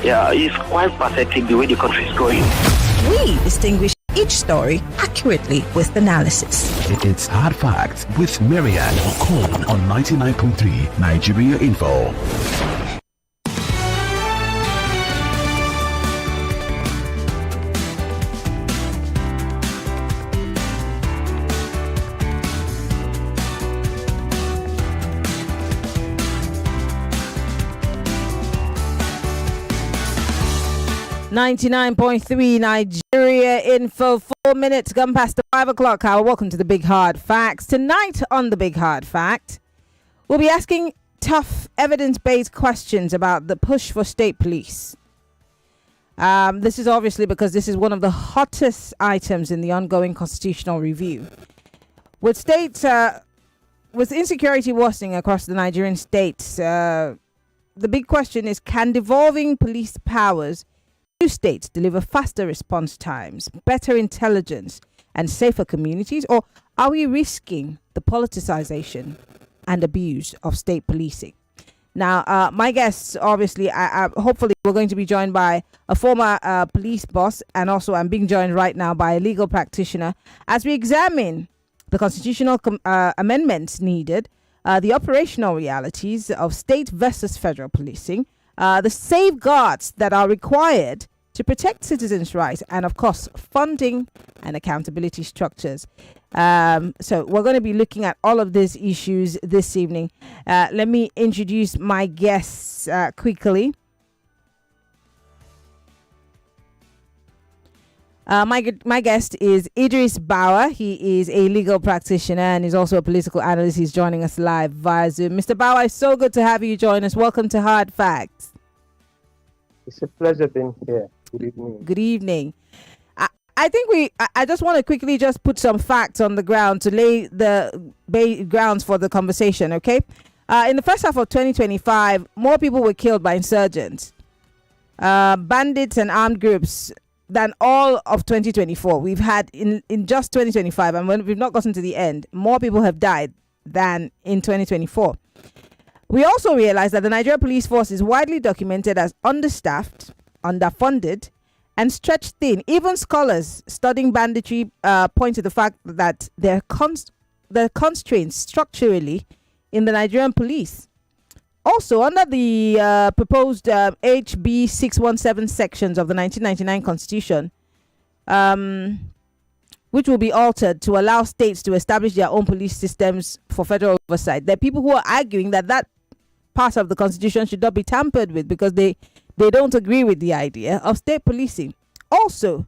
Yeah, it's quite pathetic the way the country is going. We distinguish each story accurately with analysis. It's Hard Facts with Maryann Okon on 99.3 Nigeria Info. .3 Nigeria Info. 4 minutes gone past the 5 o'clock hour. Welcome to the Big Hard Facts. Tonight on the Big Hard Fact, we'll be asking tough evidence-based questions about the push for state police. This is obviously because this is one of the hottest items in the ongoing constitutional review. With insecurity worsening across the Nigerian states, the big question is, can devolving police powers to states deliver faster response times, better intelligence, and safer communities, or are we risking the politicization and abuse of state policing? Now, my guests, obviously, hopefully we're going to be joined by a former police boss, and also I'm being joined right now by a legal practitioner as we examine the constitutional amendments needed, the operational realities of state versus federal policing, the safeguards that are required to protect citizens' rights, and of course funding and accountability structures. So we're going to be looking at all of these issues this evening. Let me introduce my guests quickly. My guest is Idris Bawa. He is a legal practitioner and is also a political analyst. He's joining us live via Zoom. Mr. Bawa, it's so good to have you join us. Welcome to Hard Facts. It's a pleasure being here. Good evening. Good evening. I think I just want to quickly just put some facts on the ground to lay the grounds for the conversation, okay? In the first half of 2025, more people were killed by insurgents, bandits and armed groups than all of 2024. We've had in just 2025, and when we've not gotten to the end, more people have died than in 2024. We also realize that the Nigeria police force is widely documented as understaffed, underfunded, and stretched thin. Even scholars studying banditry point to the fact that there are constraints structurally in the Nigerian police. Also, under the proposed HB 617 sections of the 1999 Constitution, which will be altered to allow states to establish their own police systems for federal oversight, there are people who are arguing that part of the Constitution should not be tampered with because they don't agree with the idea of state policing. Also,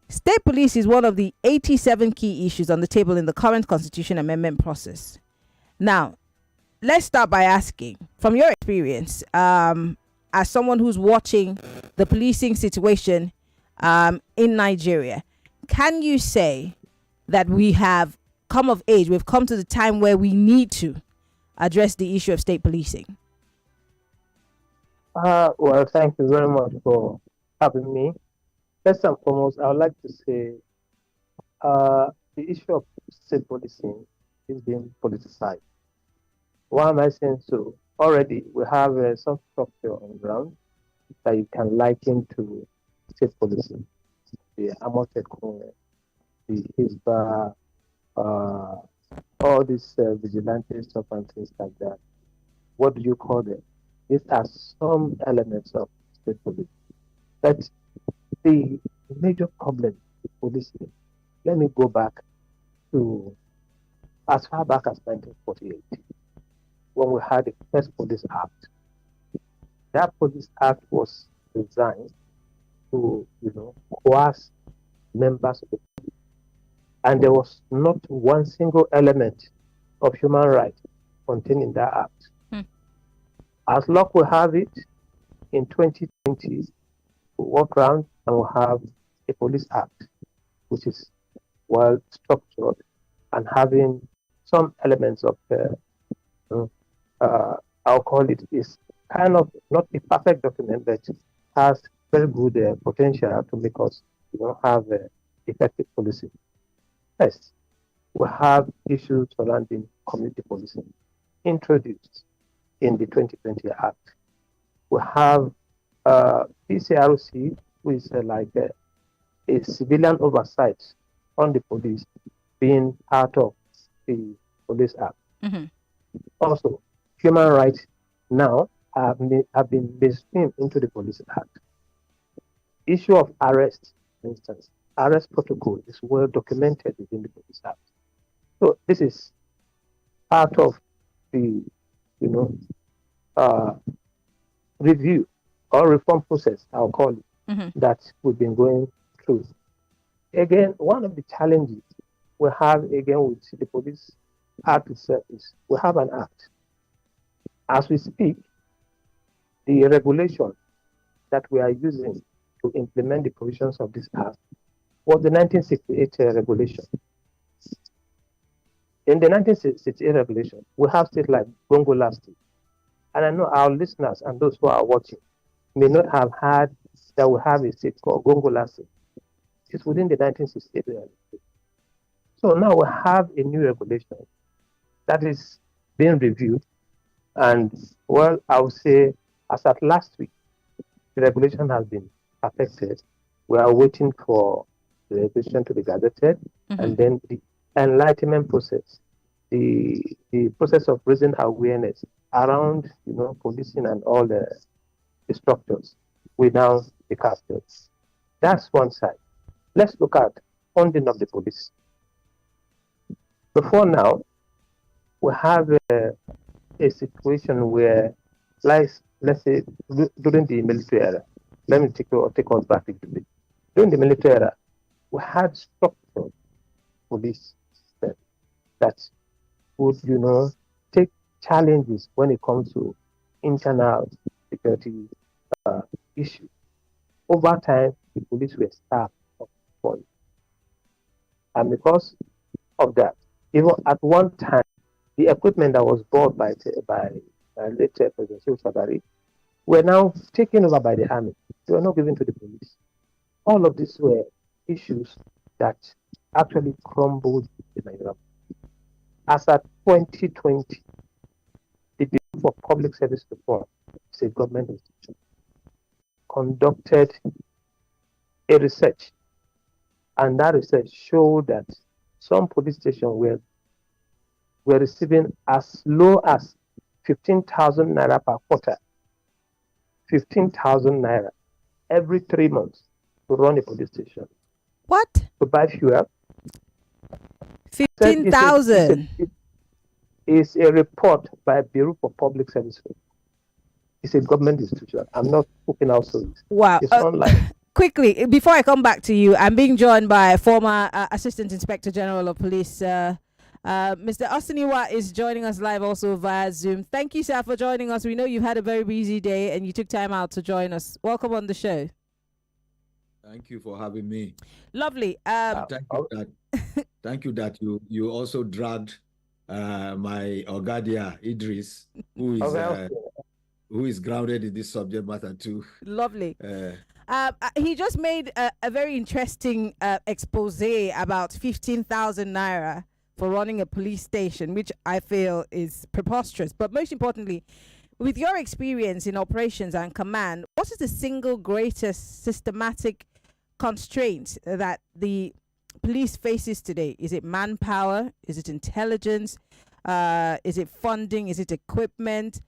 state police is one of the 87 key issues on the table in the current Constitution amendment process. Now, let's start by asking, from your experience, as someone who's watching the policing situation in Nigeria, can you say that we have come of age, we've come to the time where we need to address the issue of state policing? Well, thank you very much for having me. First and foremost, I would like to say the issue of state policing is being politicized. Why am I saying so? Already, we have some structure on the ground that you can liken to state policing. The Amotekun, the Hisba, all these vigilante stuff and things like that. What do you call them? These are some elements of state policing. But the major problem with policing, let me go back to as far back as 1948, when we had the first Police Act. That Police Act was designed to, coerce members of the public. And there was not one single element of human rights contained in that act. As luck will have it, in 2020, we walk around and we have a Police Act, which is well structured and having some elements of, I'll call it, is kind of not a perfect document, but has very good potential to make us have effective policing. First, we have issues surrounding community policing introduced in the 2020 Act. We have PCRC, which is like a civilian oversight on the police, being part of the Police Act. Mhm. Also, human rights now have been mainstreamed into the Police Act. Issue of arrest, for instance, arrest protocol is well documented within the Police Act. So this is part of the, you know, review or reform process, I'll call it, Mhm. that we've been going through. Again, one of the challenges we have again with the Police Act itself is we have an act. As we speak, the regulation that we are using to implement the provisions of this act was the 1968 regulation. In the 1968 regulation, we have states like Gongola State. And I know our listeners and those who are watching may not have heard that we have a state called Gongola State. It's within the 1968 regulation. So now we have a new regulation that is being reviewed. And well, I would say as at last week, the regulation has been perfected. We are waiting for the regulation to be gazetted, and then the enlightenment process, the process of raising awareness around policing and all the structures will now be casted. That's one side. Let's look at funding of the police. Before now, we have a situation where, let's say, during the military era, let me take us back a bit. During the military era, we had structured police that would, take challenges when it comes to internal security issues. Over time, the police were staffed of funds. And because of that, even at one time, the equipment that was bought by late President Shagari were now taken over by the army. They were not given to the police. All of these were issues that actually crumbled the Nigerian. As at 2020, the Bureau for Public Service Reform, it's a government institution, conducted a research, and that research showed that some police stations were receiving as low as 15,000 naira per quarter, 15,000 naira every 3 months to run a police station. What? To buy fuel. 15,000. It's a report by Bureau for Public Service. It's a government institution. I'm not putting out stories. Wow. It's online. Quickly, before I come back to you, I'm being joined by former Assistant Inspector General of Police, Mr. Osiniwa is joining us live also via Zoom. Thank you, sir, for joining us. We know you've had a very busy day and you took time out to join us. Welcome on the show. Thank you for having me. Lovely. Thank you that you also dragged my Ogadia Idris, who is grounded in this subject matter too. Lovely. He just made a very interesting expose about 15,000 naira for running a police station, which I feel is preposterous. But most importantly, with your experience in operations and command, what is the single greatest systematic constraint that the police faces today? Is it manpower? Is it intelligence? Is it funding? Is it equipment?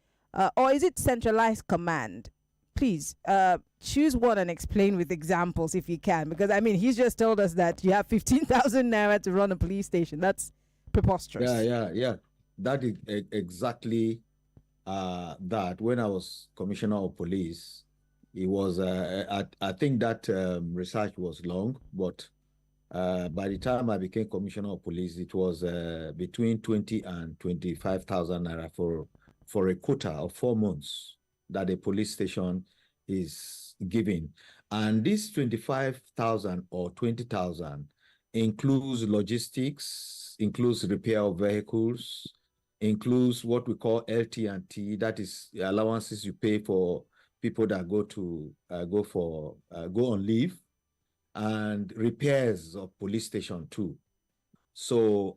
Or is it centralized command? Please choose one and explain with examples if you can, because I mean he's just told us that you have 15,000 naira to run a police station. That's preposterous. Yeah. That is exactly that. When I was commissioner of police, it was I think that research was long, but by the time I became commissioner of police, it was between 20 and 25,000 naira for a quota of 4 months that a police station is giving. And this 25,000 or 20,000 includes logistics, includes repair of vehicles, includes what we call LT&T, that is allowances you pay for people that go on leave, and repairs of police station too. So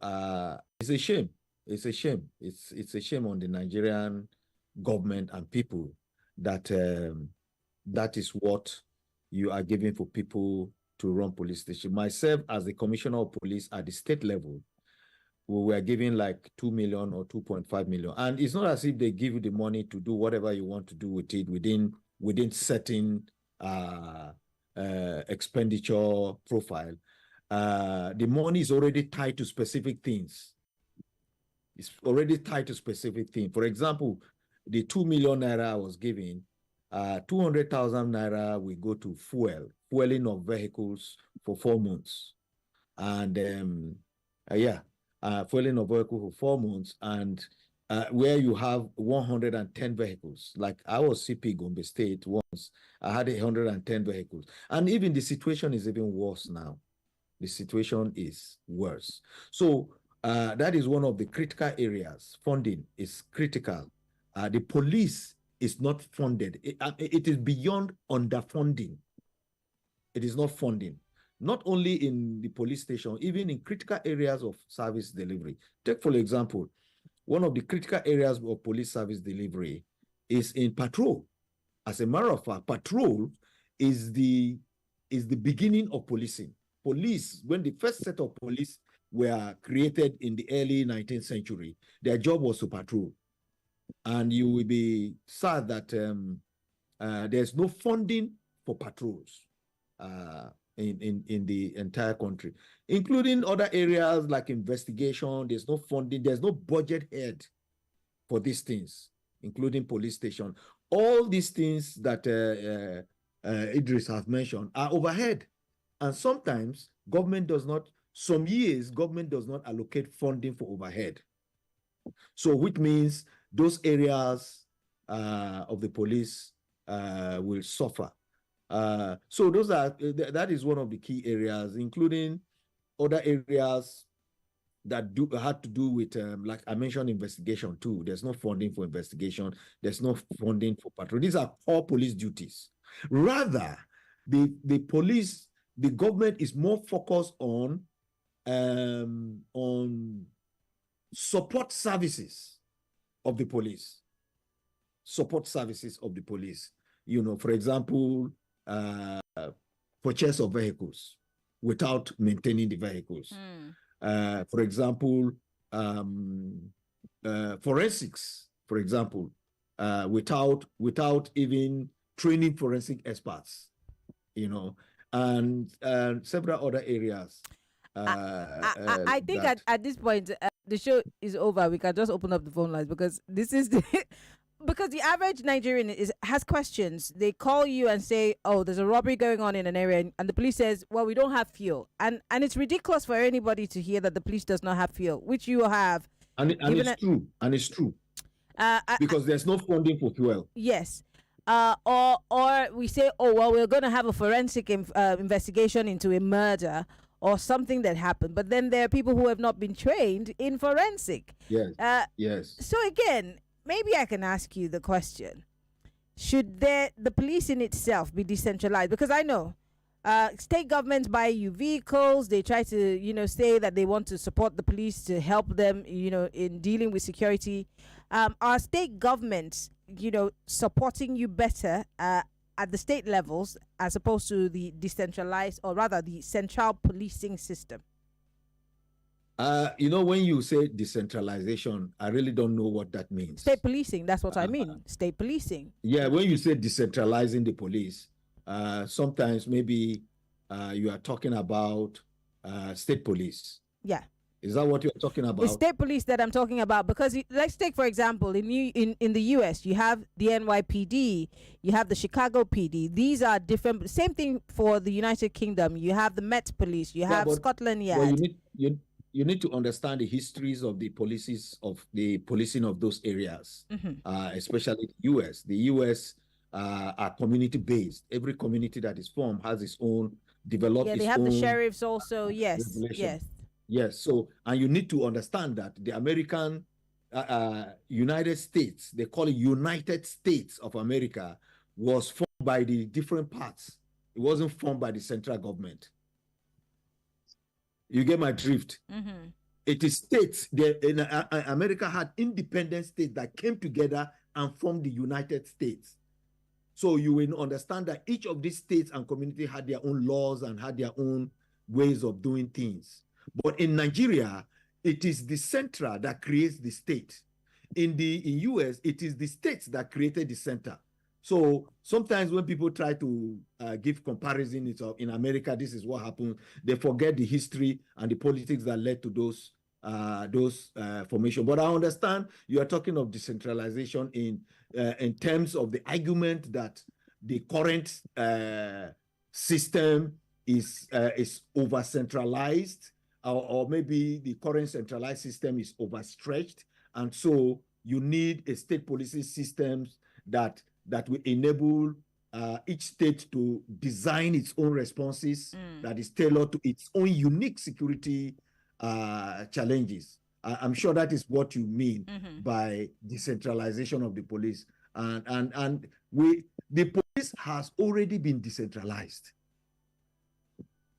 it's a shame. It's a shame. It's a shame on the Nigerian government and people that that is what you are giving for people to run police station. Myself, as the commissioner of police at the state level, we were giving like 2 million or 2.5 million. And it's not as if they give you the money to do whatever you want to do with it within certain expenditure profile. The money is already tied to specific things. It's already tied to specific things. For example, the 2 million naira I was giving, 200,000 naira will go to fueling of vehicles for 4 months. And fueling of vehicle for 4 months, and where you have 110 vehicles. Like I was CP Gombe State once, I had 110 vehicles. And even the situation is even worse now. The situation is worse. So that is one of the critical areas. Funding is critical. The police is not funded. It is beyond underfunding. It is not funding. Not only in the police station, even in critical areas of service delivery. Take, for example, one of the critical areas of police service delivery is in patrol. As a matter of fact, patrol is the beginning of policing. Police, when the first set of police were created in the early 19th century, their job was to patrol. And you will be sad that there's no funding for patrols in the entire country, including other areas like investigation. There's no funding, there's no budget head for these things, including police station. All these things that Idris has mentioned are overhead. And sometimes government does not, some years, government does not allocate funding for overhead. So which means those areas of the police will suffer. So that is one of the key areas, including other areas that had to do with, like I mentioned, investigation too. There's no funding for investigation. There's no funding for patrol. These are core police duties. Rather, the police, the government is more focused on support services of the police. Support services of the police. You know, for example, purchase of vehicles without maintaining the vehicles. For example, forensics, for example, without even training forensic experts, you know, and several other areas. I think at this point, the show is over. We can just open up the phone lines because this is because the average Nigerian has questions. They call you and say, "Oh, there's a robbery going on in an area," and the police says, "Well, we don't have fuel," and it's ridiculous for anybody to hear that the police does not have fuel, which you have. And it's true. Because there's no funding for fuel. Yes. Or we say, "Oh, well, we're going to have a forensic investigation into a murder or something that happened," but then there are people who have not been trained in forensic. Yes. Yes. So again, maybe I can ask you the question: should the police in itself be decentralized? Because I know state governments buy you vehicles. They try to, say that they want to support the police to help them, in dealing with security. Are state governments, supporting you better at the state levels as opposed to the decentralized, or rather the central policing system? When you say decentralization, I really don't know what that means. State policing, that's what I mean. State policing. Yeah, when you say decentralizing the police, sometimes maybe you are talking about state police. Yeah. Is that what you're talking about? The state police that I'm talking about, because let's take, for example, in the US, you have the NYPD, you have the Chicago PD. These are different. Same thing for the United Kingdom. You have the Met Police, you have Scotland Yard. Well, you need to understand the histories of the policing of those areas, especially the US. The US are community based. Every community that is formed has its own developed. Yeah, they have the sheriffs also. Yes, yes. Yes. So, and you need to understand that the American United States, they call it United States of America, was formed by the different parts. It wasn't formed by the central government. You get my drift? It is states. America had independent states that came together and formed the United States. So you will understand that each of these states and communities had their own laws and had their own ways of doing things. But in Nigeria, it is the central that creates the state. In US, it is the states that created the center. So sometimes when people try to give comparison in America, this is what happened. They forget the history and the politics that led to those formation. But I understand you are talking of decentralization in terms of the argument that the current system is over centralized, or maybe the current centralized system is overstretched, and so you need a state policing system that will enable each state to design its own responses that is tailored to its own unique security challenges. I'm sure that is what you mean by decentralization of the police. And the police has already been decentralized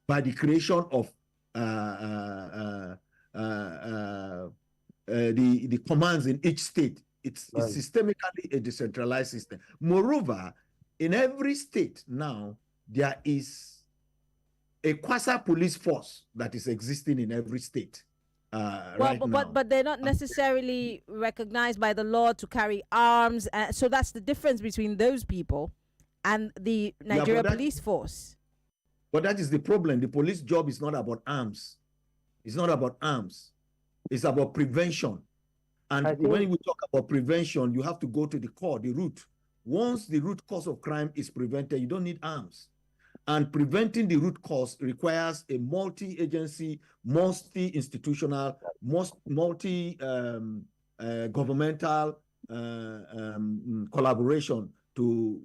by the creation of the commands in each state. It's systemically a decentralized system. Moreover, in every state now, there is a quasi-police force that is existing in every state. But they're not necessarily recognized by the law to carry arms. So that's the difference between those people and the Nigeria police force. But that is the problem. The police job is not about arms. It's not about arms. It's about prevention. And when we talk about prevention, you have to go to the core, the root. Once the root cause of crime is prevented, you don't need arms. And preventing the root cause requires a multi-agency, multi-institutional, multi-governmental collaboration to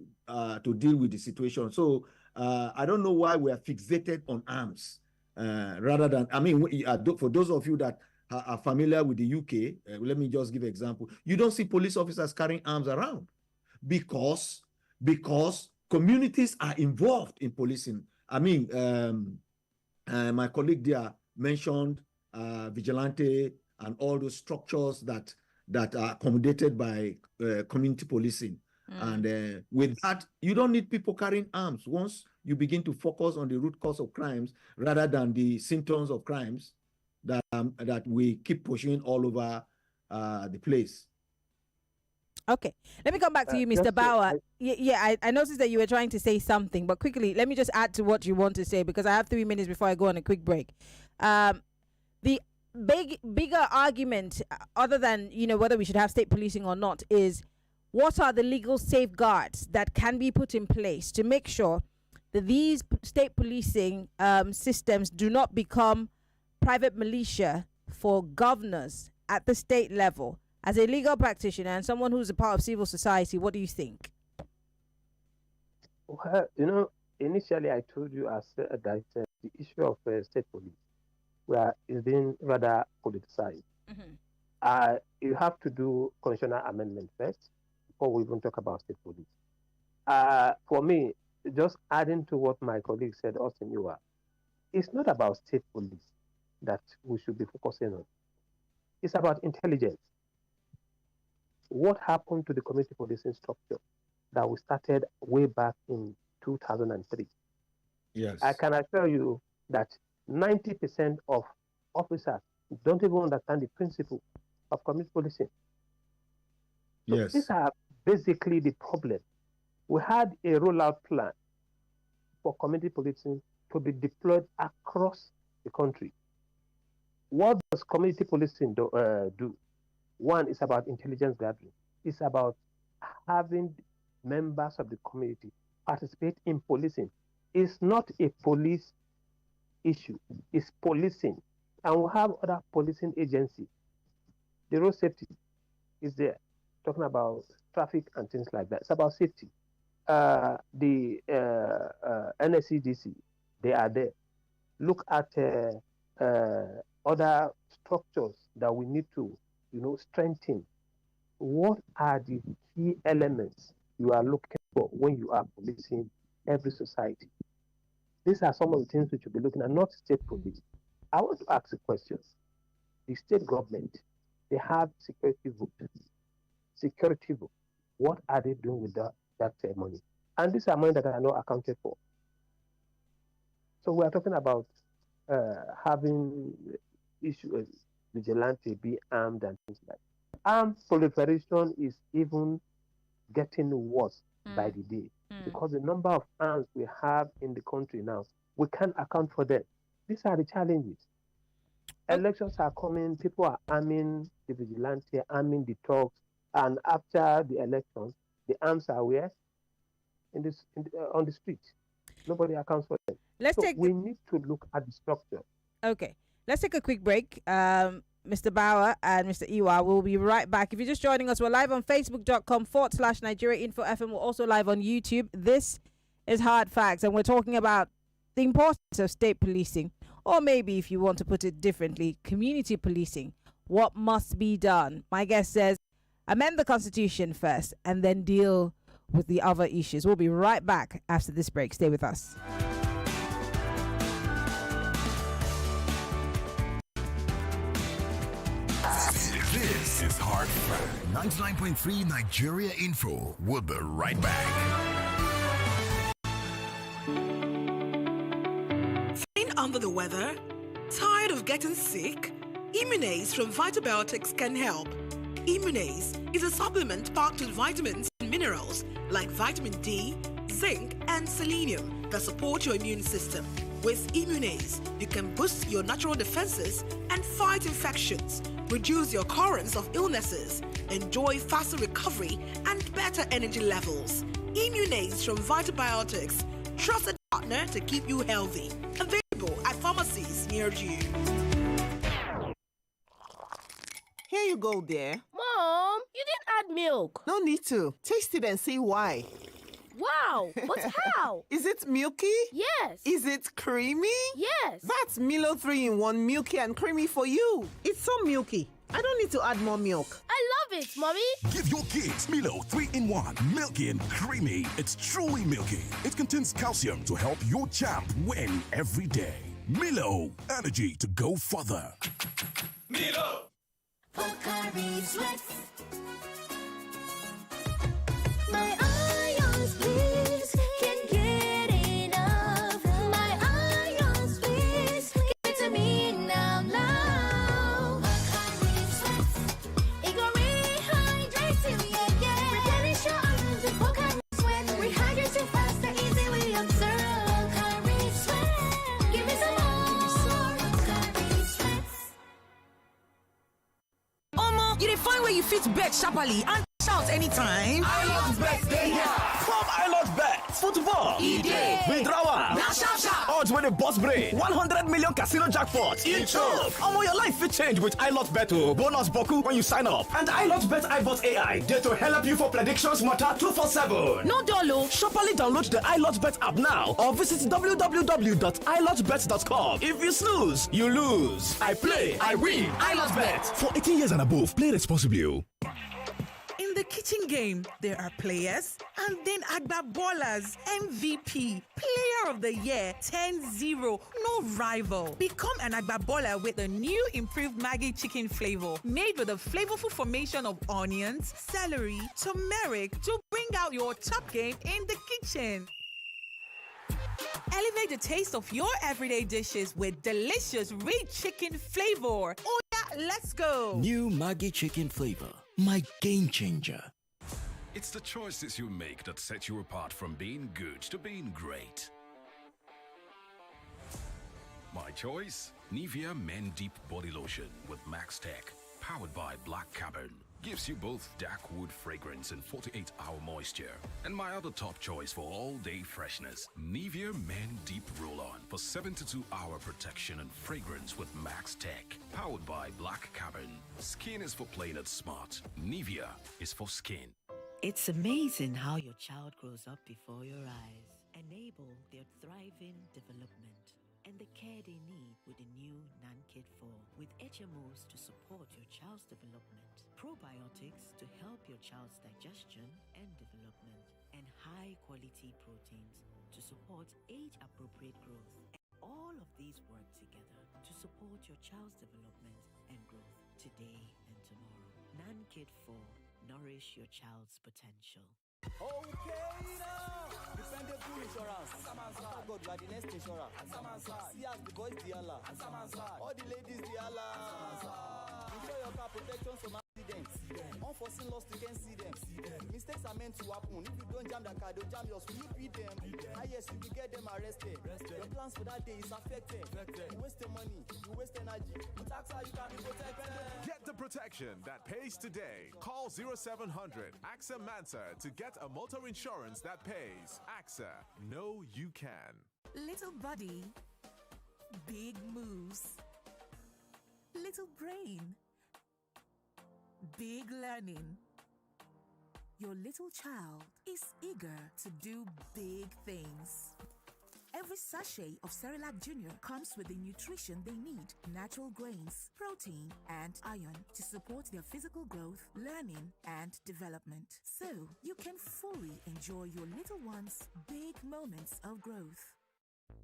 deal with the situation. So I don't know why we are fixated on arms rather than, for those of you that are familiar with the UK, let me just give an example. You don't see police officers carrying arms around because communities are involved in policing. My colleague there mentioned vigilante and all those structures that are accommodated by community policing. And with that, you don't need people carrying arms. Once you begin to focus on the root cause of crimes rather than the symptoms of crimes that we keep pushing all over the place. Okay, let me come back to you, Mr. Bawa. I noticed that you were trying to say something, but quickly, let me just add to what you want to say because I have 3 minutes before I go on a quick break. The bigger argument, other than whether we should have state policing or not, is what are the legal safeguards that can be put in place to make sure that these state policing systems do not become private militia for governors at the state level. As a legal practitioner and someone who's a part of civil society, what do you think? Well, initially I told you that the issue of state police is being rather politicized. You have to do constitutional amendment first before we even talk about state police. For me, just adding to what my colleague said, Austin, it's not about state police that we should be focusing on. It's about intelligence. What happened to the community policing structure that we started way back in 2003? Yes. I can assure you that 90% of officers don't even understand the principle of community policing. So yes. These are basically the problem. We had a rollout plan for community policing to be deployed across the country. What does community policing do? One is about intelligence gathering. It's about having members of the community participate in policing. It's not a police issue. It's policing. And we have other policing agencies. The road safety is there, talking about traffic and things like that. It's about safety. The NSCDC, they are there. Look at other structures that we need to strengthen. What are the key elements you are looking for when you are policing every society? These are some of the things we should be looking at, not state police. I want to ask a question. The state government, they have security vote. Security vote. What are they doing with that money? And these are money that are not accounted for. So we are talking about having issues, vigilante be armed and things like that. Armed proliferation is even getting worse by the day because the number of arms we have in the country now, we can't account for them. These are the challenges. Elections are coming, people are arming the vigilante, arming the thugs, and after the elections, the arms are where? On the street. Nobody accounts for them. We need to look at the structure. Okay, let's take a quick break. Mr. Bawa and Mr. Iwa will be right back. If you're just joining us, we're live on facebook.com/Nigeria Info FM. We're also live on YouTube. This is Hard Facts, and we're talking about the importance of state policing, or maybe if you want to put it differently, community policing. What must be done? My guest says amend the constitution first and then deal with the other issues. We'll be right back after this break. Stay with us. This is Hard Fact. 99.3 Nigeria Info. We'll be right back. Feeling under the weather? Tired of getting sick? Immunase from Vitabiotics can help. Immunase is a supplement packed with vitamins and minerals like vitamin D, zinc, and selenium that support your immune system. With Immunase, you can boost your natural defenses and fight infections, reduce your occurrence of illnesses, enjoy faster recovery, and better energy levels. Immunase from Vitabiotics, trusted partner to keep you healthy. Available at pharmacies near you. Here you go, dear. Mom, you didn't add milk. No need to. Taste it and see why. Wow, but how? Is it milky? Yes. Is it creamy? Yes. That's Milo 3-in-1 milky and creamy for you. It's so milky. I don't need to add more milk. I love it, Mommy. Give your kids Milo 3-in-1, milky and creamy. It's truly milky. It contains calcium to help your champ win every day. Milo, energy to go further. Milo. My ions, please, can't get enough. My ions, please, give it to me now. It gon' rehydrate you, yeah. Replenish your ions with Pocari Sweat. Rehydrate you faster, easily observe. Pocari Sweat, give me some more. Pocari Sweat. Omo, you dey find where you fit bet sharply and shout anytime. I love bet day here. Come I love bet. Football. Day. Withdrawal. Now sharp. Odds with a boss brain. 100 million casino jackpot. You choke. Omo, your life will change with iLot Bet. Bonus boku when you sign up. And iLot Bet iBot AI. There to help you for predictions matter 247. No dollar. Sharply download the iLot Bet app now or visit www.ilotbet.com. If you snooze, you lose. I play, I win. iLot Bet. For 18 years and above, play responsibly. In the kitchen game, there are players and then Agba Ballers, MVP, Player of the Year, 10-0, no rival. Become an Agba Baller with the new improved Maggi chicken flavor, made with a flavorful formation of onions, celery, turmeric to bring out your top game in the kitchen. Elevate the taste of your everyday dishes with delicious rich chicken flavor. Oh yeah, let's go. New Maggi chicken flavor, my game changer. It's the choices you make that set you apart from being good to being great. My choice? Nivea Men Deep Body Lotion with Max Tech, powered by Black Carbon. Gives you both dark wood fragrance and 48-hour moisture. And my other top choice for all-day freshness, Nivea Men Deep Roll-On for 72-hour protection and fragrance with Max Tech, powered by Black Carbon. Skin is for playing it smart. Nivea is for skin. It's amazing how your child grows up before your eyes. Enable their thriving development and the care they need with the new NanKid 4 with HMOs to support your child's development, probiotics to help your child's digestion and development, and high-quality proteins to support age-appropriate growth. And all of these work together to support your child's development and growth today and tomorrow. NanKid 4, nourish your child's potential. Okay now. Dependable insurance. Oh God, you are the next insurer. See as the boys the Allah. All the ladies the Allah. Insure your car protection from accidents. Unforeseen loss, you can see them. Mistakes are meant to happen. If you don't jam the car, they'll jam yours. You beat them. Yes, you will get them arrested. Your plans for that day is affected. You waste your money, you waste energy. With AXA, you can be protected. Get the protection that pays today. Call 0700 AXA Mansa to get a motor insurance that pays. AXA, know you can. Little body, big moves. Little brain, big learning. Your little child is eager to do big things. Every sachet of Cerelac Junior comes with the nutrition they need: natural grains, protein, and iron to support their physical growth, learning, and development. So you can fully enjoy your little one's big moments of growth.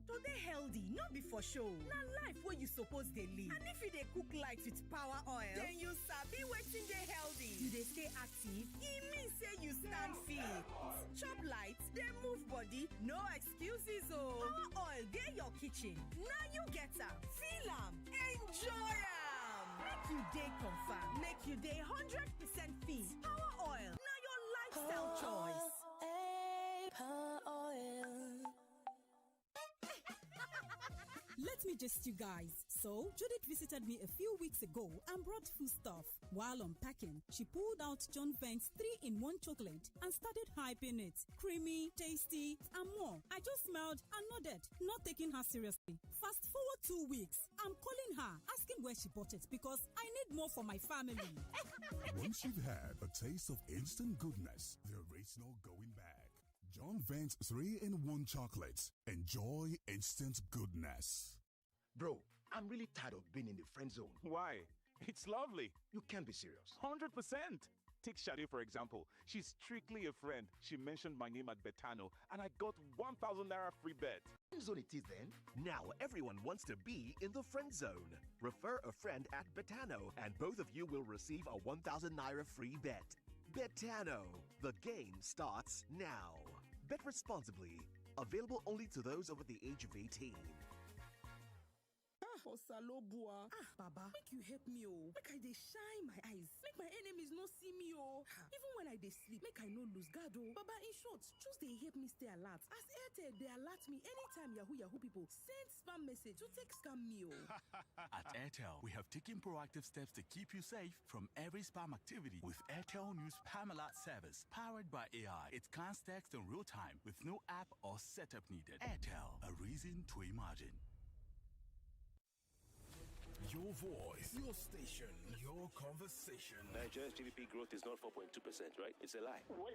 To dey healthy, not be for show. Na life where you suppose dey live. And if you dey cook light with power oil, then you sabi wetin dey healthy. You dey stay active, e mean say you stand fit. Chop light, dey move body, no excuses oh. Power oil dey your kitchen. Now you get am, feel am, enjoy am. Make you dey confirm, make you dey 100% fit. Power oil, na your lifestyle choice. Power oil. Let me just you guys. So, Judith visited me a few weeks ago and brought food stuff. While unpacking, she pulled out John Vent's 3-in-1 chocolate and started hyping it. Creamy, tasty, and more. I just smiled and nodded, not taking her seriously. Fast forward 2 weeks, I'm calling her, asking where she bought it because I need more for my family. Once you've had a taste of instant goodness, there is no going back. John Vent's 3-in-1 chocolates. Enjoy instant goodness. Bro, I'm really tired of being in the friend zone. Why? It's lovely. You can't be serious. 100%. Take Shadi, for example. She's strictly a friend. She mentioned my name at Betano, and I got 1,000 Naira free bet. Friend zone it is then. Now everyone wants to be in the friend zone. Refer a friend at Betano, and both of you will receive a 1,000 Naira free bet. Betano, the game starts now. Bet responsibly. Available only to those over the age of 18. Osalobua. Baba, make you help me oh. Make I dey shine my eyes. Make my enemies no see me oh. Even when I dey sleep, make I no lose guard oh. Baba, in short, just dey help me stay alert. As Airtel dey alert me anytime Yahoo people send spam message to take scam me oh. At Airtel, we have taken proactive steps to keep you safe from every spam activity with Airtel News Spam Alert service powered by AI. It scans text in real time with no app or setup needed. Airtel, a reason to imagine. Your voice, your station, your conversation. Nigeria's GDP growth is not 4.2%, right? It's a lie. What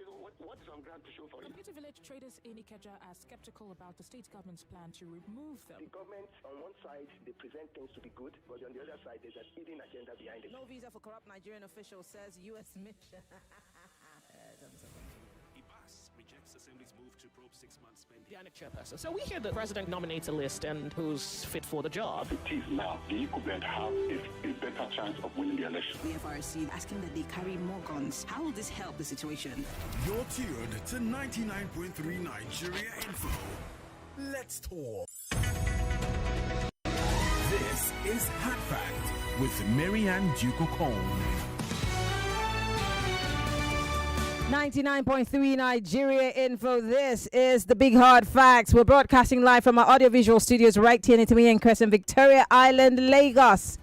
is on ground to show for it? Computer Village traders in Ikeja are skeptical about the state government's plan to remove them. The government, on one side, they present things to be good, but on the other side, there's an hidden agenda behind it. No visa for corrupt Nigerian official, says U.S. mission. Ibas rejects Assembly's move to probe 6-month spending. The INEC chairperson. So we hear the president nominates a list and who's fit for the job. It is now. The equivalent have a better chance of winning the election. The FRC asking that they carry more guns. How will this help the situation? You're tuned to 99.3 Nigeria Info. Let's talk. This is Hot Fact with Maryann Okon. 99.3 Nigeria Info. This is the Big Hard Facts. We're broadcasting live from our audiovisual studios right here in Itimian Crescent, Victoria Island, Lagos.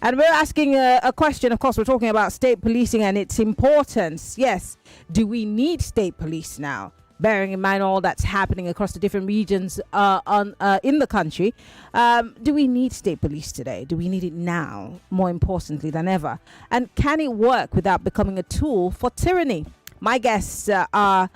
And we're asking a question. Of course, we're talking about state policing and its importance. Yes, do we need state police now? Bearing in mind all that's happening across the different regions in the country, do we need state police today? Do we need it now, more importantly than ever? And can it work without becoming a tool for tyranny? My guests are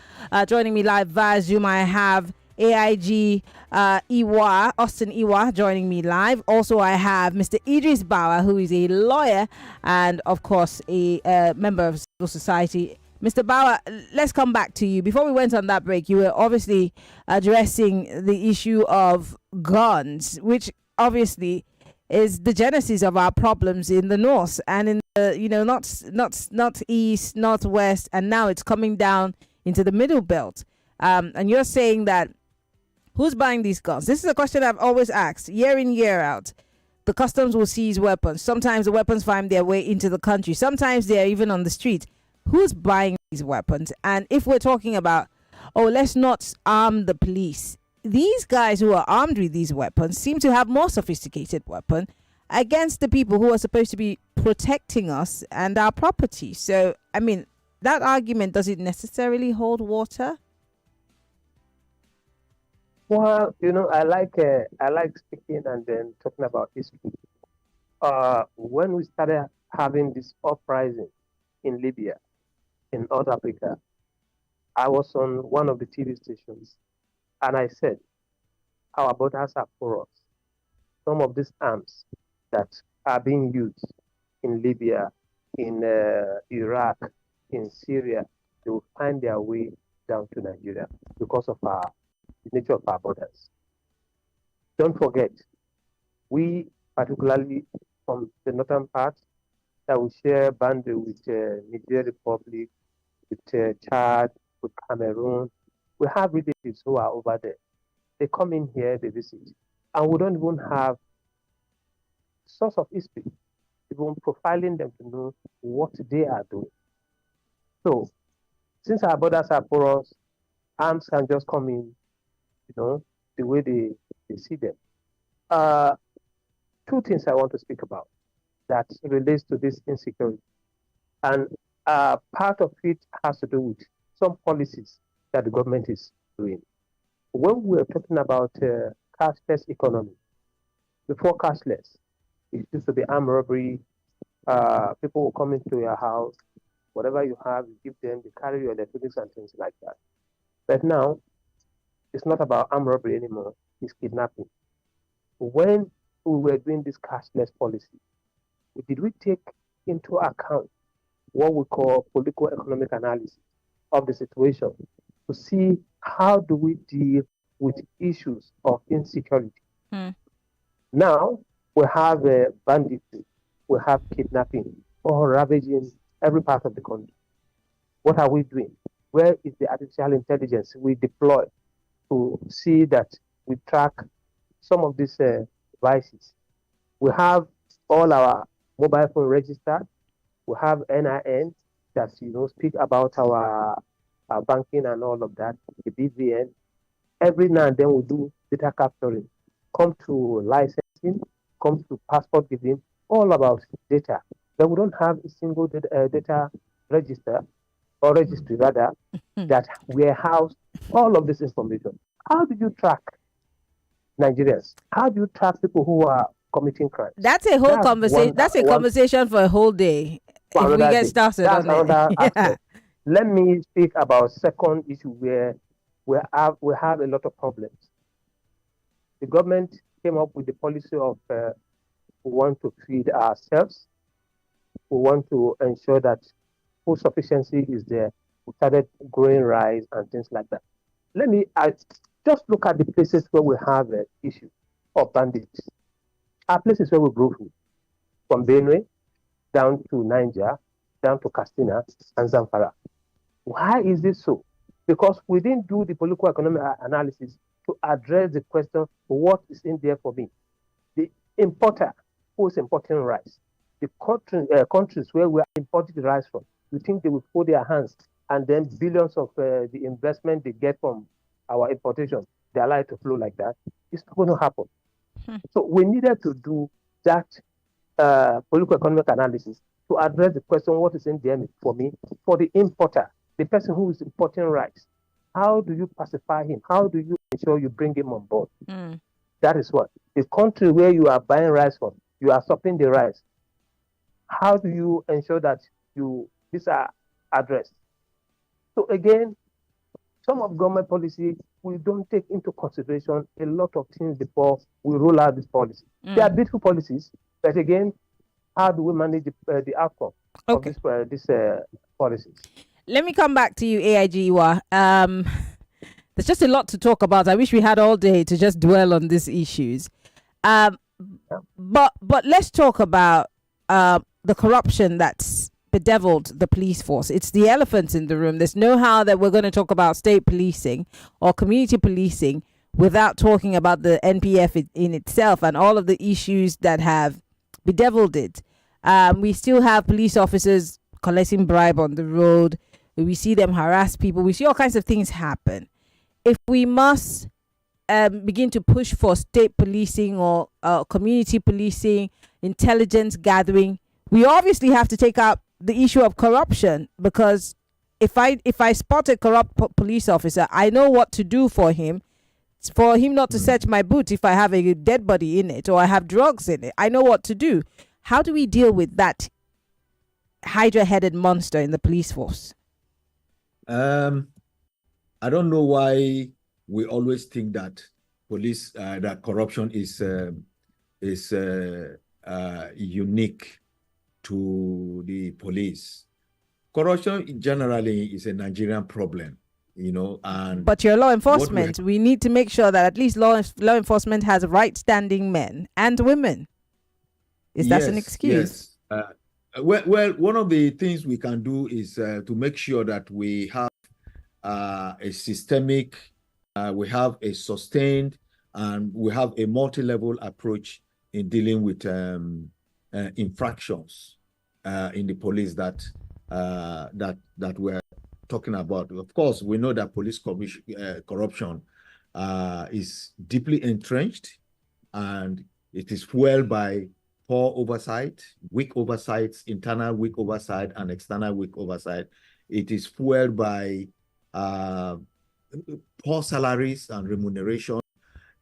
joining me live via Zoom. I have AIG Austin Iwa joining me live. Also, I have Mr. Idris Bawa, who is a lawyer and, of course, a member of civil society. Mr. Bawa, let's come back to you. Before we went on that break, you were obviously addressing the issue of guns, which obviously is the genesis of our problems in the north and in the, not east, not west, and now it's coming down into the middle belt. And you're saying that who's buying these guns? This is a question I've always asked, year in, year out. The customs will seize weapons. Sometimes the weapons find their way into the country. Sometimes they're even on the street. Who's buying these weapons? And if we're talking about, let's not arm the police, these guys who are armed with these weapons seem to have more sophisticated weapons against the people who are supposed to be protecting us and our property. So, I mean, that argument doesn't necessarily hold water. Well, I like speaking and then talking about history. When we started having this uprising in Libya, in North Africa, I was on one of the TV stations, and I said, our borders are porous. Some of these arms that are being used in Libya, in Iraq, in Syria, they will find their way down to Nigeria because of the nature of our borders. Don't forget, we, particularly from the northern part, that we share boundary with Niger Republic, with Chad, with Cameroon, we have relatives who are over there. They come in here, they visit, and we don't even have source of history, even profiling them to know what they are doing. So, since our borders are porous, arms can just come in, the way they see them. Two things I want to speak about that relates to this insecurity. And part of it has to do with some policies that the government is doing. When we're talking about cashless economy, before cashless, it used to be armed robbery. People will come into your house, whatever you have, you give them, they carry your electronics and things like that. But now, it's not about armed robbery anymore, it's kidnapping. When we were doing this cashless policy, did we take into account what we call political economic analysis of the situation to see how do we deal with issues of insecurity? Now, we have banditry, we have kidnapping, or ravaging every part of the country. What are we doing? Where is the artificial intelligence we deploy to see that we track some of these devices? We have all our mobile phone registered. We have NIN that speak about our banking and all of that, the BVN. Every now and then we do data capturing. Come to licensing, come to passport giving, all about data. But we don't have a single data register or registry rather that warehouse all of this information. How do you track Nigerians? How do you track people who are committing crimes? That's a whole conversation. That's a conversation for a whole day. If we get started that's on another it. aspect. Let me speak about second issue where we have a lot of problems. The government came up with the policy of we want to feed ourselves. We want to ensure that food sufficiency is there. We started growing rice and things like that. Just look at the places where we have an issue of bandits. Are places where we grow food, from Benue down to Niger, down to Katsina and Zamfara. Why is this so? Because we didn't do the political economic analysis to address the question, what is in there for me? The importer who is importing rice, the countries where we are importing the rice from, you think they will fold their hands and then billions of the investment they get from our importation, they allow it to flow like that? It's not going to happen. So we needed to do that political economic analysis to address the question, what is in there for me? For the importer, the person who is importing rice, how do you pacify him? How do you ensure you bring him on board? That is what. The country where you are buying rice from, you are stopping the rice. How do you ensure that these are addressed? So again, some of government policy, we don't take into consideration a lot of things before we roll out this policy. They are beautiful policies, but again, how do we manage the outcome of this policies? Let me come back to you, AIG Iwa. There's just a lot to talk about. I wish we had all day to just dwell on these issues. But let's talk about the corruption that's bedeviled the police force. It's the elephant in the room. There's no how that we're going to talk about state policing or community policing without talking about the NPF in itself and all of the issues that have bedeviled it. We still have police officers collecting bribe on the road. We see them harass people. We see all kinds of things happen. If we must begin to push for state policing or community policing, intelligence gathering, we obviously have to take out the issue of corruption, because if I spot a corrupt police officer, I know what to do for him. It's for him not to search my boot if I have a dead body in it or I have drugs in it. I know what to do. How do we deal with that hydra-headed monster in the police force? I don't know why we always think that police that corruption is unique to the police. Corruption generally is a Nigerian problem, and but you're law enforcement. We need to make sure that at least law enforcement has right-standing men and women. Is that an excuse? Yes. Well, one of the things we can do is to make sure that we have a systemic, we have a sustained, and we have a multi-level approach in dealing with infractions in the police that we're talking about. Of course, we know that police corruption is deeply entrenched, and it is fueled by poor oversight, weak oversight, internal weak oversight, and external weak oversight. It is fueled by poor salaries and remuneration.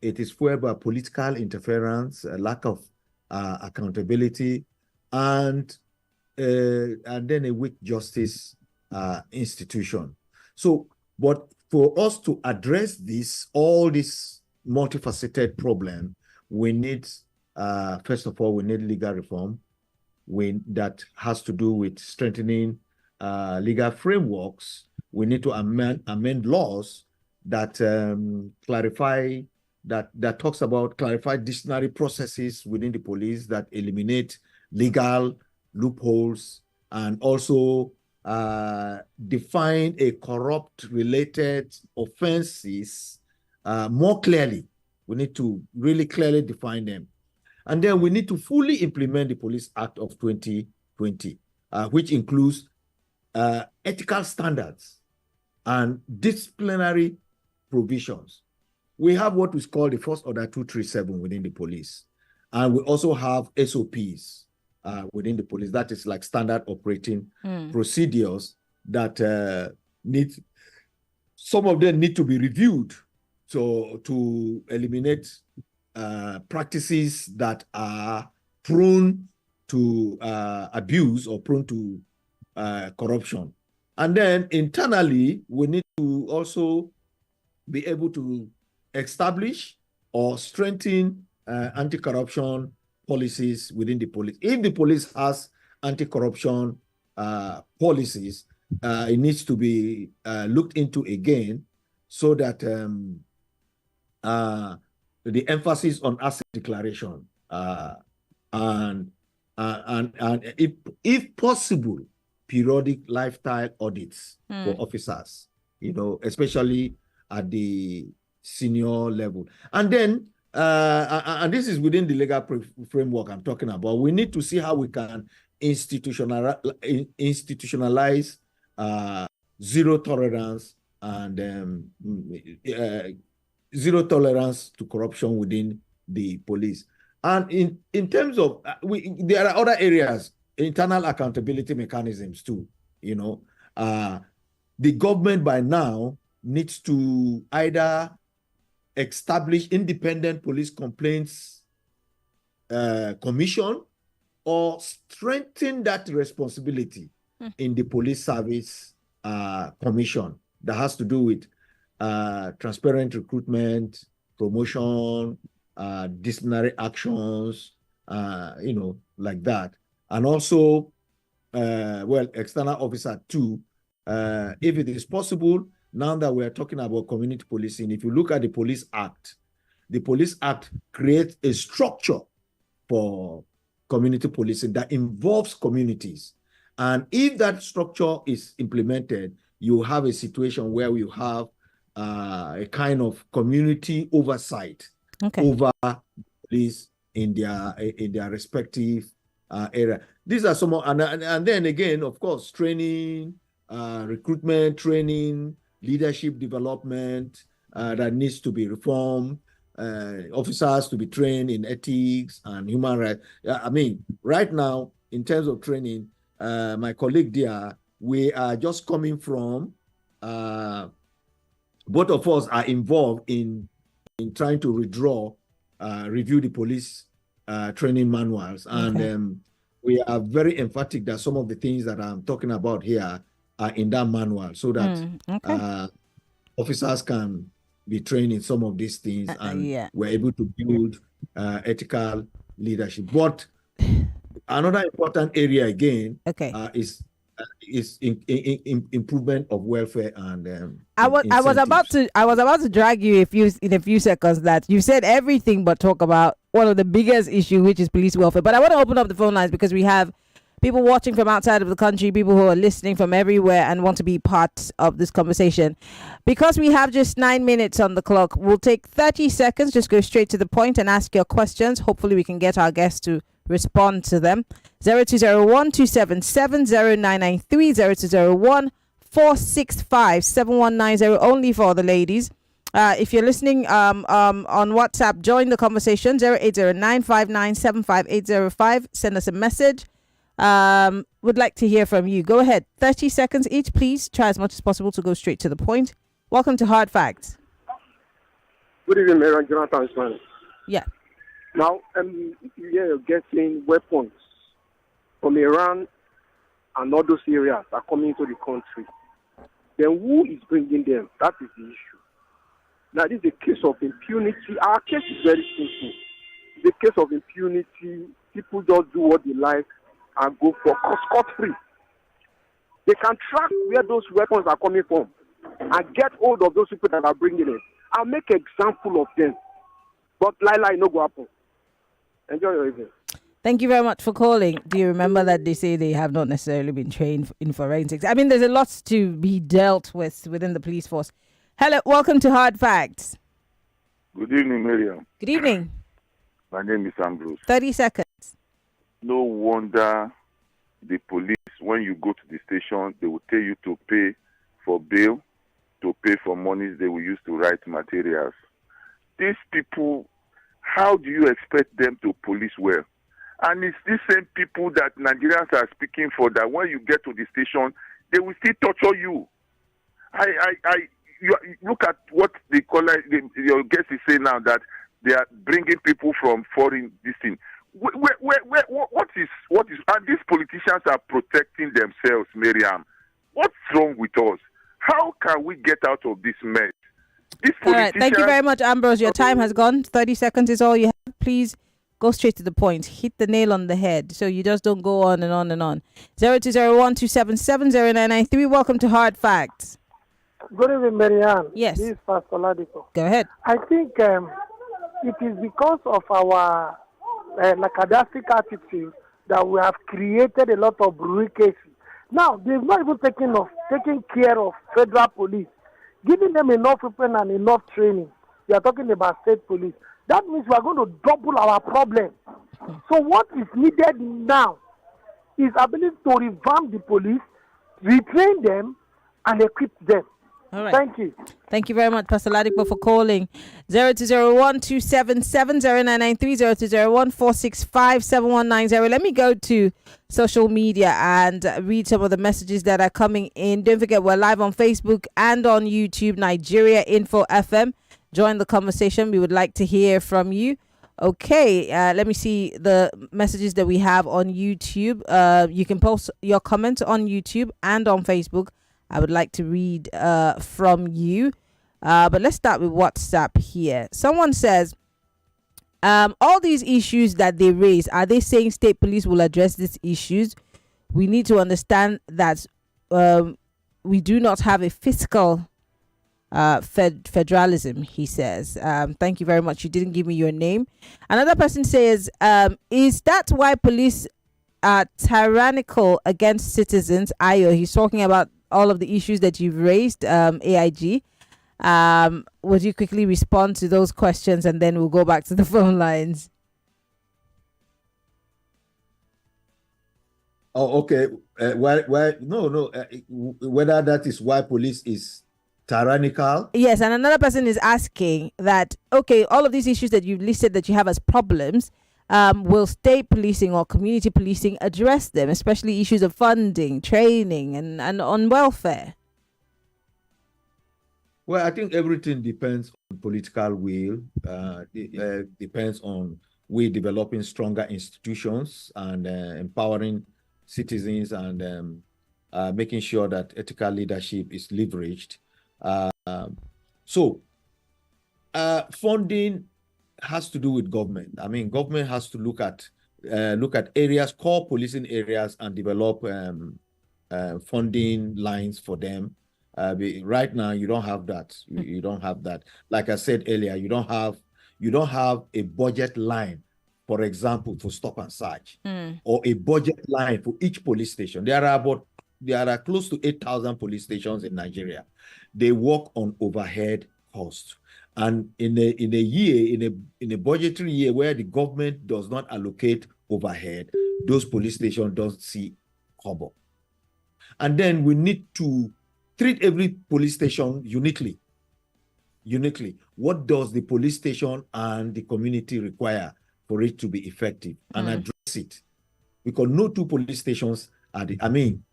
It is fueled by political interference, a lack of accountability, and then a weak justice institution. So, but for us to address all this multifaceted problem, we need, first of all, we need legal reform that has to do with strengthening legal frameworks. We need to amend laws that clarify disciplinary processes within the police that eliminate legal loopholes, and also define a corrupt-related offenses more clearly. We need to really clearly define them. And then we need to fully implement the Police Act of 2020, which includes ethical standards and disciplinary provisions. We have what is called the First Order 237 within the police. And we also have SOPs within the police. That is like standard operating procedures that some of them need to be reviewed to eliminate practices that are prone to abuse or prone to corruption. And then internally, we need to also be able to establish or strengthen anti-corruption policies within the police. If the police has anti-corruption policies, it needs to be looked into again, so that the emphasis on asset declaration and if possible, periodic lifestyle audits for officers, especially at the senior level. And then, and this is within the legal framework I'm talking about, we need to see how we can institutionalize zero tolerance and zero tolerance to corruption within the police. And in terms of, there are other areas, internal accountability mechanisms too. The government by now needs to either establish independent police complaints commission or strengthen that responsibility in the police service commission that has to do with transparent recruitment, promotion, disciplinary actions, like that. And also, external officer too, if it is possible. Now that we are talking about community policing, if you look at the Police Act creates a structure for community policing that involves communities. And if that structure is implemented, you have a situation where you have a kind of community oversight over police in their respective area. These are some, and then again, of course, training, recruitment, training, leadership development that needs to be reformed. Officers to be trained in ethics and human rights. I mean, right now, in terms of training, my colleague there, we are just coming from, both of us are involved in trying to review the police training manuals. And we are very emphatic that some of the things that I'm talking about here are in that manual so that officers can be trained in some of these things and we're able to build ethical leadership. But another important area again is improvement of welfare and I was about to drag you in a few seconds that you said everything but talk about one of the biggest issue, which is police welfare. But I want to open up the phone lines because we have people watching from outside of the country, people who are listening from everywhere and want to be part of this conversation. Because we have just 9 minutes on the clock, we'll take 30 seconds, just go straight to the point and ask your questions. Hopefully we can get our guests to respond to them. 0201-277-0993, 0201-465-7190, only for the ladies. If you're listening on WhatsApp, join the conversation, 080-959-75805. Send us a message. Would like to hear from you. Go ahead. 30 seconds each, please. Try as much as possible to go straight to the point. Welcome to Hard Facts. Good evening, Maryann. Jonathan. Yeah. Now, you're getting weapons from Iran and all those areas are coming into the country. Then who is bringing them? That is the issue. Now, this is a case of impunity. Our case is very simple. It's a case of impunity. People just do what they like and go for scot-free. They can track where those weapons are coming from and get hold of those people that are bringing it. I'll make an example of them. But no go happen. Enjoy your evening. Thank you very much for calling. Do you remember that they say they have not necessarily been trained in forensics? I mean, there's a lot to be dealt with within the police force. Hello, welcome to Hard Facts. Good evening, Maryann. Good evening. My name is Ambrose. 30 seconds. No wonder the police, when you go to the station, they will tell you to pay for bail, to pay for monies they will use to write materials. These people, how do you expect them to police well? And it's these same people that Nigerians are speaking for that when you get to the station, they will still torture you. You look at what the caller, your guest is saying now, that they are bringing people from foreign this thing. What is, and these politicians are protecting themselves, Maryann. What's wrong with us? How can we get out of this mess? All right, thank you very much, Ambrose. Your time has gone. 30 seconds is all you have. Please go straight to the point. Hit the nail on the head so you just don't go on and on and on. 0201-277-0993. Welcome to Hard Facts. Good evening, Maryann. Yes. This is Pastor Ladipo. Go ahead. I think it is because of our lackadaisic attitude that we have created a lot of brewing cases. Now, they've not even taken care of federal police, giving them enough people and enough training. We are talking about state police. That means we are going to double our problem. So what is needed now is ability to revamp the police, retrain them, and equip them. All right. Thank you. Thank you very much, Pastor Ladipo, for calling. 0201-277-0993, 0201-465-7190. Let me go to social media and read some of the messages that are coming in. Don't forget, we're live on Facebook and on YouTube, Nigeria Info FM. Join the conversation. We would like to hear from you. Okay, let me see the messages that we have on YouTube. You can post your comments on YouTube and on Facebook. I would like to read from you. But let's start with WhatsApp here. Someone says, all these issues that they raise, are they saying state police will address these issues? We need to understand that we do not have a fiscal federalism, he says. Thank you very much. You didn't give me your name. Another person says, is that why police tyrannical against citizens. Ayo, he's talking about all of the issues that you've raised, AIG. Would you quickly respond to those questions and then we'll go back to the phone lines? Oh, okay. Whether that is why police is tyrannical. Yes, and another person is asking that, okay, all of these issues that you've listed that you have as problems, will state policing or community policing address them, especially issues of funding, training, and on welfare? Well, I think everything depends on political will. Depends on we developing stronger institutions and empowering citizens and making sure that ethical leadership is leveraged. Funding has to do with government. I mean, government has to look at areas, core policing areas, and develop funding lines for them. Right now, you don't have that. You don't have that. Like I said earlier, you don't have a budget line, for example, for stop and search, or a budget line for each police station. There are close to 8,000 police stations in Nigeria. They work on overhead costs. And in a budgetary year where the government does not allocate overhead, those police stations don't see cover. And then we need to treat every police station uniquely. What does the police station and the community require for it to be effective, and address it? Because no two police stations are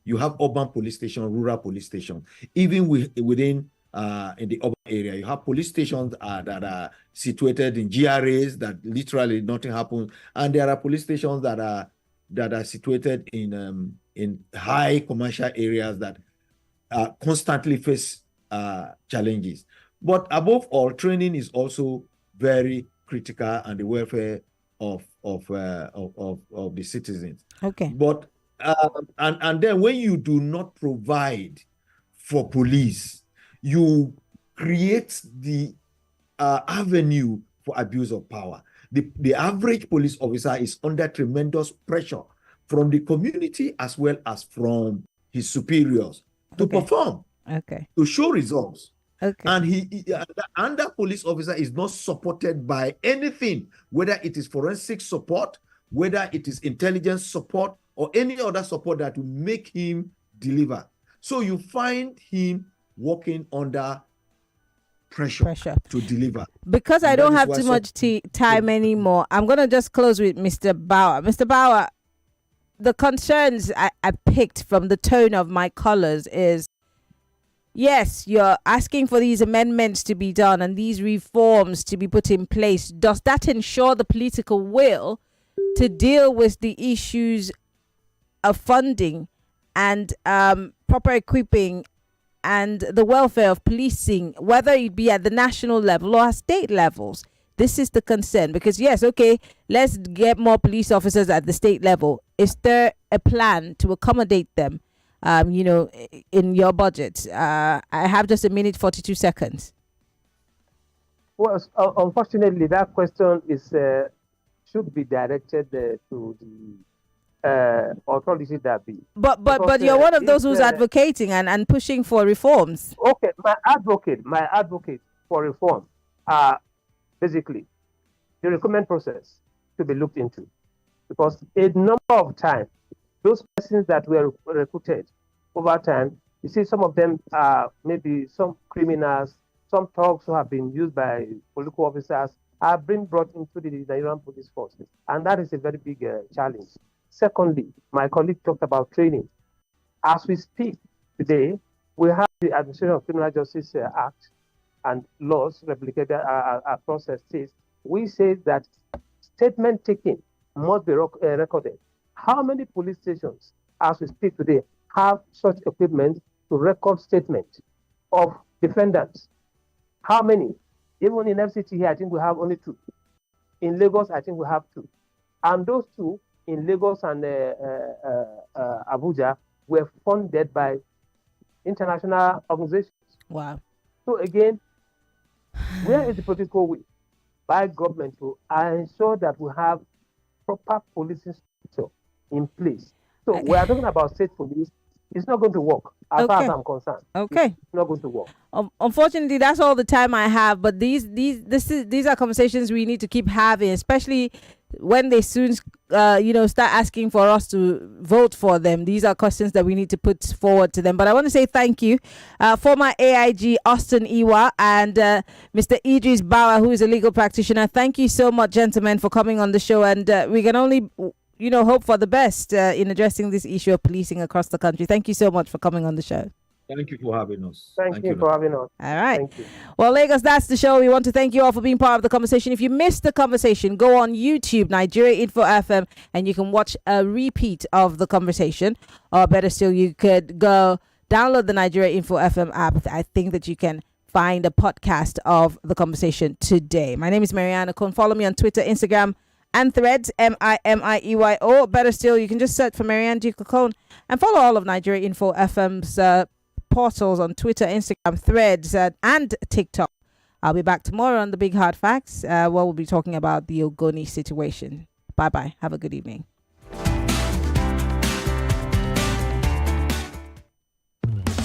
you have urban police station, rural police station. Even within in the urban area, you have police stations that are situated in GRAs that literally nothing happens, and there are police stations that are situated in high commercial areas that constantly face challenges. But above all, training is also very critical, and the welfare of the citizens. Okay. But and then when you do not provide for police, you create the avenue for abuse of power. The average police officer is under tremendous pressure from the community as well as from his superiors to perform, to show results. And that police officer is not supported by anything, whether it is forensic support, whether it is intelligence support, or any other support that will make him deliver. So you find him working under pressure to deliver. Because I don't have too much time anymore, I'm going to just close with Mr. Bawa. Mr. Bawa, the concerns I picked from the tone of my callers is, yes, you're asking for these amendments to be done and these reforms to be put in place. Does that ensure the political will to deal with the issues of funding and proper equipping and the welfare of policing, whether it be at the national level or at state levels? This is the concern, because yes, okay, let's get more police officers at the state level. Is there a plan to accommodate them, in your budget? I have just a minute, 42 seconds. Well, unfortunately, that question should be directed to the authority that be. But you're one of those who's advocating and pushing for reforms. Okay, my advocate for reform basically the recruitment process to be looked into, because a number of times those persons that were recruited over time, you see some of them are maybe some criminals, some thugs who have been used by political officers have been brought into the Nigerian police force, and that is a very big challenge. Secondly, my colleague talked about training. As we speak today, we have the Administration of Criminal Justice Act and laws replicated across the states. We say that statement taking must be recorded. How many police stations, as we speak today, have such equipment to record statement of defendants? How many? Even in FCT here, I think we have only 2. In Lagos, I think we have 2. And those 2 in Lagos and Abuja were funded by international organizations. Wow. So again, where is the political will by government to ensure that we have proper policing structure in place. So we are talking about state police. It's not going to work as far as I'm concerned. Okay. It's not going to work. Unfortunately, that's all the time I have. But these are conversations we need to keep having, especially when they soon, start asking for us to vote for them. These are questions that we need to put forward to them. But I want to say thank you, former AIG Austin Iwa and Mr. Idris Bawa, who is a legal practitioner. Thank you so much, gentlemen, for coming on the show. And we can only hope for the best in addressing this issue of policing across the country. Thank you so much for coming on the show. Thank you for having us. Thank you for having us. All right. Thank you. Well, Lagos, that's the show. We want to thank you all for being part of the conversation. If you missed the conversation, go on YouTube, Nigeria Info FM, and you can watch a repeat of the conversation. Or better still, you could go download the Nigeria Info FM app. I think that you can find a podcast of the conversation today. My name is Maryann Okon. Follow me on Twitter, Instagram, and Threads, MIMIEYO. Better still, you can just search for Maryann Okon and follow all of Nigeria Info FM's portals on Twitter, Instagram, Threads, and TikTok. I'll be back tomorrow on the Big Hard Facts, where we'll be talking about the Ogoni situation. Bye-bye. Have a good evening.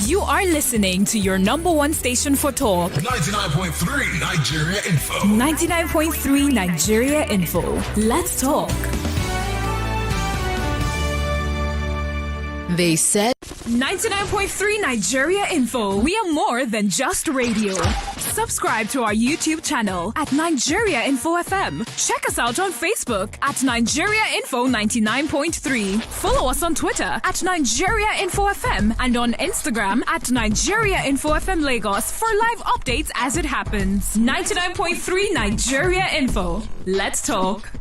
You are listening to your number one station for talk. 99.3 Nigeria Info. 99.3 Nigeria Info. Let's talk. They said 99.3 Nigeria Info. We are more than just radio. Subscribe to our YouTube channel at Nigeria Info FM. Check us out on Facebook at Nigeria Info 99.3. Follow us on Twitter at Nigeria Info FM and on Instagram at Nigeria Info FM Lagos for live updates as it happens. 99.3 Nigeria Info. Let's talk.